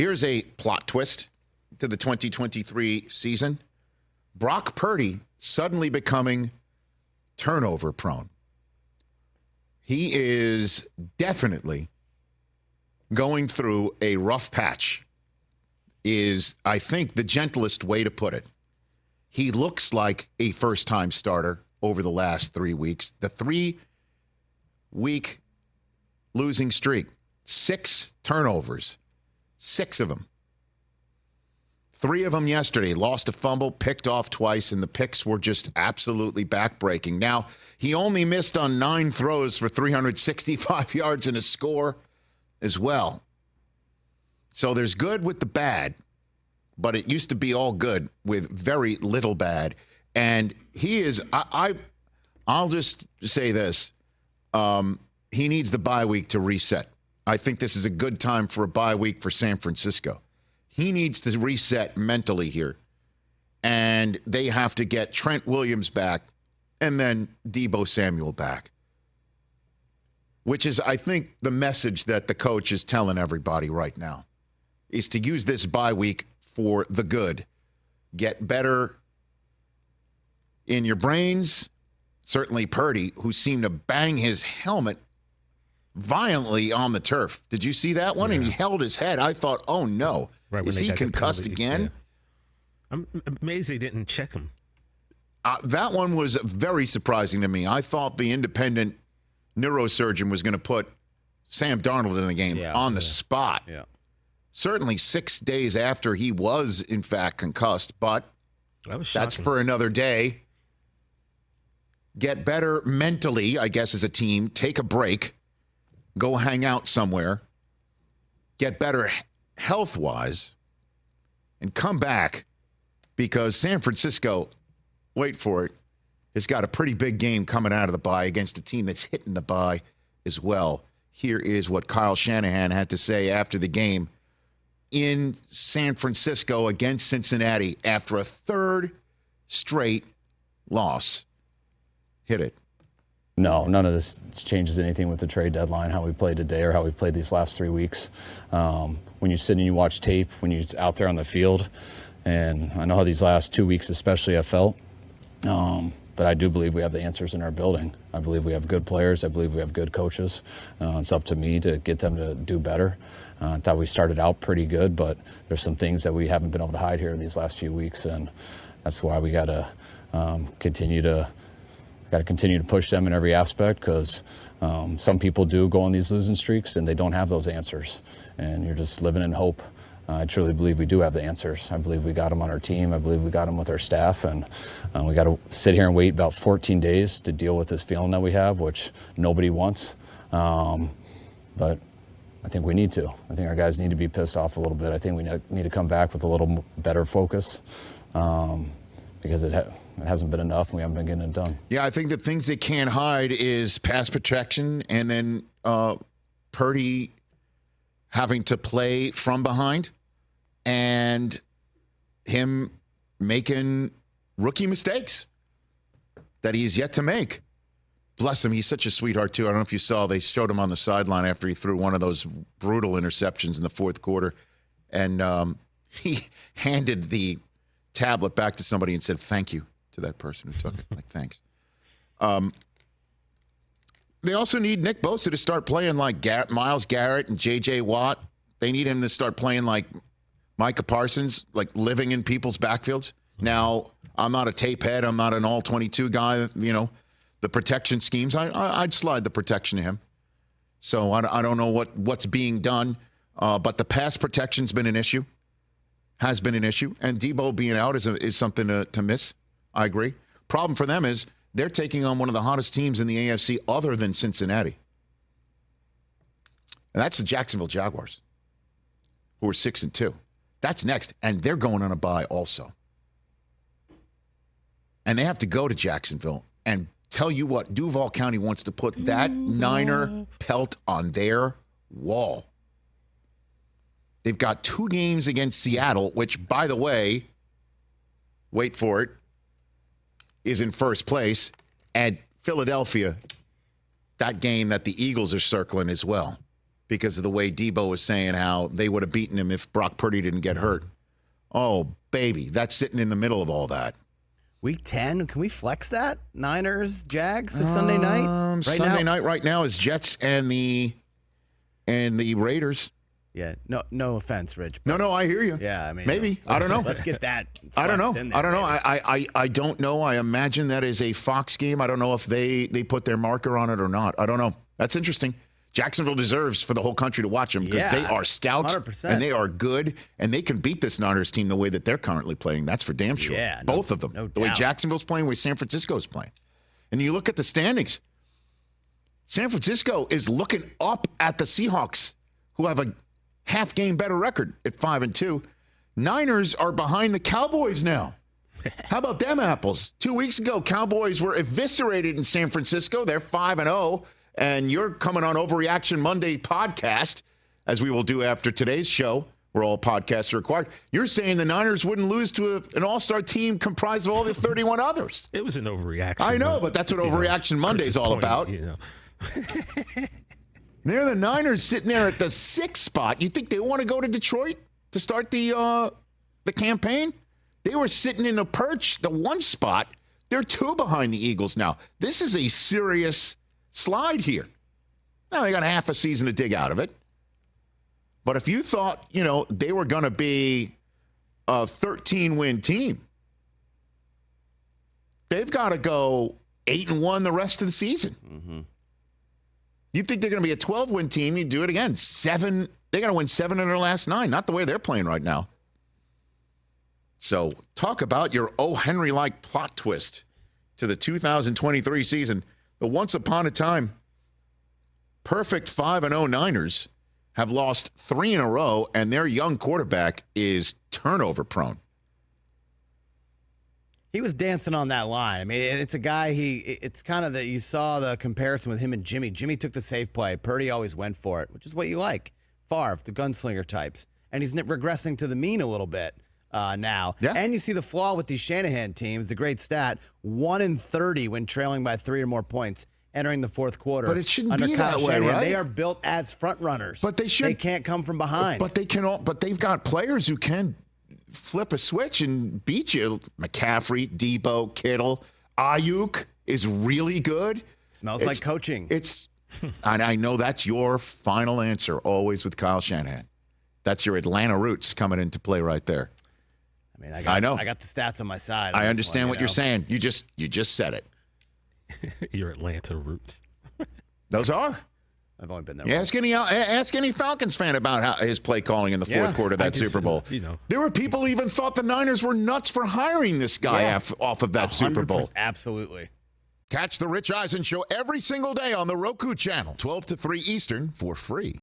Here's a plot twist to the 2023 season. Brock Purdy suddenly becoming turnover prone. He is definitely going through a rough patch, is, I think, the gentlest way to put it. He looks like a first-time starter over the last 3 weeks. The 3-week losing streak, 6 turnovers, 6 of them. 3 of them yesterday. Lost a fumble, picked off twice, and the picks were just absolutely backbreaking. Now, he only missed on 9 throws for 365 yards and a score as well. So there's good with the bad, but it used to be all good with very little bad. And he is, I'll just say this, he needs the bye week to reset. I think this is a good time for a bye week for San Francisco. He needs to reset mentally here. And they have to get Trent Williams back and then Deebo Samuel back. Which is, I think, the message that the coach is telling everybody right now, is to use this bye week for the good. Get better in your brains. Certainly Purdy, who seemed to bang his helmet violently on the turf. Did you see that one? Yeah. And he held his head. I thought, oh, no. Right, is he concussed again? Yeah. I'm amazed they didn't check him. That one was very surprising to me. I thought the independent neurosurgeon was going to put Sam Darnold in the game on the spot. Yeah. Certainly 6 days after he was, in fact, concussed, but that's for another day. Get better mentally, I guess, as a team. Take a break. Go hang out somewhere. Get better health-wise. And come back, because San Francisco, wait for it, has got a pretty big game coming out of the bye against a team that's hitting the bye as well. Here is what Kyle Shanahan had to say after the game in San Francisco against Cincinnati after a 3rd straight loss. Hit it. No, none of this changes anything with the trade deadline, how we played today or how we played these last 3 weeks. When you sit and you watch tape, when you're out there on the field, and I know how these last 2 weeks especially I felt, but I do believe we have the answers in our building. I believe we have good players. I believe we have good coaches. It's up to me to get them to do better. I thought we started out pretty good, but there's some things that we haven't been able to hide here in these last few weeks, and that's why we got to continue to push them in every aspect, because some people do go on these losing streaks and they don't have those answers, and you're just living in hope. I truly believe we do have the answers. I believe we got them on our team. I believe we got them with our staff, and we got to sit here and wait about 14 days to deal with this feeling that we have, which nobody wants. But I think we need to. I think our guys need to be pissed off a little bit. I think we need to come back with a little better focus, because it hasn't been enough and we haven't been getting it done. Yeah, I think the things they can't hide is pass protection, and then Purdy having to play from behind and him making rookie mistakes that he's yet to make. Bless him. He's such a sweetheart, too. I don't know if you saw, they showed him on the sideline after he threw one of those brutal interceptions in the 4th quarter, and he handed the tablet back to somebody and said thank you to that person who took it. Like, thanks. They also need Nick Bosa to start playing like Myles Garrett and J.J. Watt. They need him to start playing like Micah Parsons, like living in people's backfields. Now, I'm not a tape head. I'm not an all-22 guy. You know, the protection schemes, I'd slide the protection to him. So I don't know what's being done, but the pass protection's been an issue. Has been an issue, and Deebo being out is something to miss. I agree. Problem for them is they're taking on one of the hottest teams in the AFC other than Cincinnati. And that's the Jacksonville Jaguars, who are 6-2. That's next, and they're going on a bye also. And they have to go to Jacksonville, and tell you what, Duval County wants to put that Niner pelt on their wall. They've got 2 games against Seattle, which, by the way, wait for it, is in first place. And Philadelphia, that game that the Eagles are circling as well. because of the way Debo was saying how they would have beaten him if Brock Purdy didn't get hurt. Oh, baby, that's sitting in the middle of all that. Week 10, can we flex that? Niners, Jags to Sunday night? Sunday night right now is Jets and the Raiders. Yeah, no offense, Rich. No, I hear you. Yeah, I mean, maybe. I don't know. Let's get that. I don't know. In there, I don't know. maybe. I don't know. I imagine that is a Fox game. I don't know if they put their marker on it or not. I don't know. That's interesting. Jacksonville deserves for the whole country to watch them because they are stout 100%. and they are good and they can beat this Niners team the way that they're currently playing. That's for damn sure. Yeah, both of them. No the way doubt. Jacksonville's playing, the way San Francisco's playing. And you look at the standings. San Francisco is looking up at the Seahawks, who have a half game better record at 5-2. Niners are behind the Cowboys now. How about them apples? 2 weeks ago, Cowboys were eviscerated in San Francisco. They're 5-0. And you're coming on Overreaction Monday podcast, as we will do after today's show, where all podcasts are required. You're saying the Niners wouldn't lose to an all-star team comprised of all the 31 others. It was an overreaction. I know, but that's what Overreaction Monday is all about. They're the Niners sitting there at the 6th spot. You think they want to go to Detroit to start the campaign? They were sitting in the perch, the 1 spot. They're 2 behind the Eagles now. This is a serious slide here. Now, they got half a season to dig out of it. But if you thought, they were going to be a 13-win team, they've got to go 8-1 the rest of the season. Mm-hmm. You think they're going to be a 12-win team, you do it again. They got to win 7 in their last 9. Not the way they're playing right now. So talk about your O. Henry-like plot twist to the 2023 season. But once upon a time, perfect 5-0 Niners have lost 3 in a row, and their young quarterback is turnover prone. He was dancing on that line. I mean, it's a guy, it's kind of that you saw the comparison with him and Jimmy. Jimmy took the safe play. Purdy always went for it, which is what you like. Favre, the gunslinger types. And he's regressing to the mean a little bit now. Yeah. And you see the flaw with these Shanahan teams, the great stat, 1-30 when trailing by 3 or more points entering the fourth quarter. But it shouldn't under be Kyle that way, Shanahan. right? They are built as front runners. But they should. They can't come from behind. But they've got players who can flip a switch and beat you. McCaffrey, Debo, Kittle, Ayuk is really good. Smells like coaching. And I know that's your final answer, always with Kyle Shanahan. That's your Atlanta roots coming into play right there. I mean, I know. I got the stats on my side. I understand what you're saying. You just said it. Your Atlanta roots. Those are. I've only been there. Yeah, once. ask any Falcons fan about his play calling in the fourth quarter of that Super Bowl. There were people even thought the Niners were nuts for hiring this guy off of that Super Bowl. Absolutely. Catch the Rich Eisen Show every single day on the Roku channel, 12 to 3 Eastern, for free.